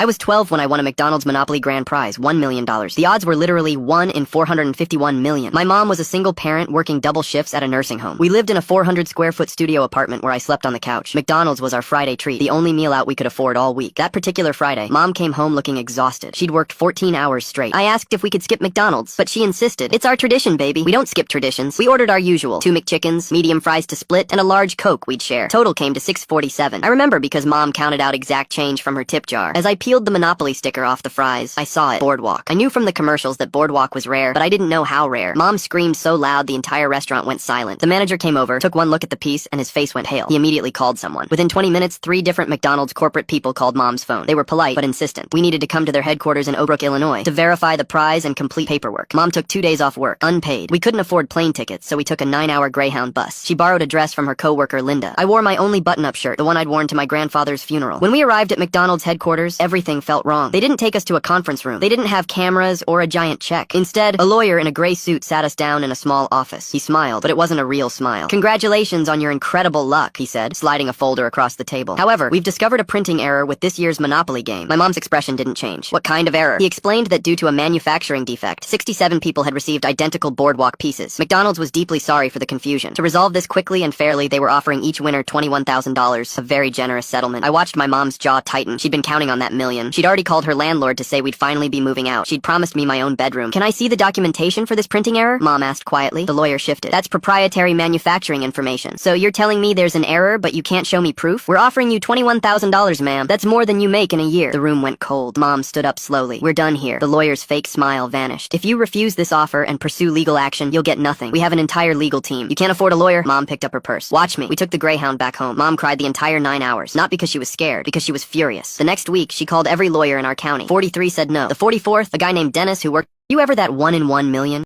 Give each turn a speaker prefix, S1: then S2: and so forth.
S1: I was 12 when I won a McDonald's Monopoly Grand Prize, $1 million. The odds were literally 1 in 451 million. My mom was a single parent working double shifts at a nursing home. We lived in a 400-square-foot studio apartment where I slept on the couch. McDonald's was our Friday treat, the only meal out we could afford all week. That particular Friday, Mom came home looking exhausted. She'd worked 14 hours straight. I asked if we could skip McDonald's, but she insisted. It's our tradition, baby. We don't skip traditions. We ordered our usual, 2 McChickens, medium fries to split, and a large Coke we'd share. Total came to $6.47. I remember because Mom counted out exact change from her tip jar. As I peeled the Monopoly sticker off the fries, I saw it. Boardwalk. I knew from the commercials that Boardwalk was rare, but I didn't know how rare. Mom screamed so loud the entire restaurant went silent. The manager came over, took one look at the piece, and his face went pale. He immediately called someone. Within 20 minutes, 3 different McDonald's corporate people called Mom's phone. They were polite, but insistent. We needed to come to their headquarters in Oak Brook, Illinois, to verify the prize and complete paperwork. Mom took 2 days off work, unpaid. We couldn't afford plane tickets, so we took a 9-hour Greyhound bus. She borrowed a dress from her coworker, Linda. I wore my only button-up shirt, the one I'd worn to my grandfather's funeral. When we arrived at McDonald's headquarters, everything felt wrong. They didn't take us to a conference room. They didn't have cameras or a giant check. Instead, a lawyer in a gray suit sat us down in a small office. He smiled, but it wasn't a real smile. "Congratulations on your incredible luck," he said, sliding a folder across the table. "However, we've discovered a printing error with this year's Monopoly game." My mom's expression didn't change. "What kind of error?" He explained that due to a manufacturing defect, 67 people had received identical Boardwalk pieces. McDonald's was deeply sorry for the confusion. To resolve this quickly and fairly, they were offering each winner $21,000, a very generous settlement. I watched my mom's jaw tighten. She'd been counting on that million. She'd already called her landlord to say we'd finally be moving out. She'd promised me my own bedroom. "Can I see the documentation for this printing error?" Mom asked quietly. The lawyer shifted. "That's proprietary manufacturing information. So you're telling me there's an error, but you can't show me proof? We're offering you $21,000, ma'am. That's more than you make in a year." The room went cold. Mom stood up slowly. "We're done here." The lawyer's fake smile vanished. "If you refuse this offer and pursue legal action, you'll get nothing. We have an entire legal team. You can't afford a lawyer?" Mom picked up her purse. "Watch me." We took the Greyhound back home. Mom cried the entire 9 hours. Not because she was scared, because she was furious. The next week, she called every lawyer in our county. 43 said no. The 44th, a guy named Dennis who worked... You ever that 1 in 1 million?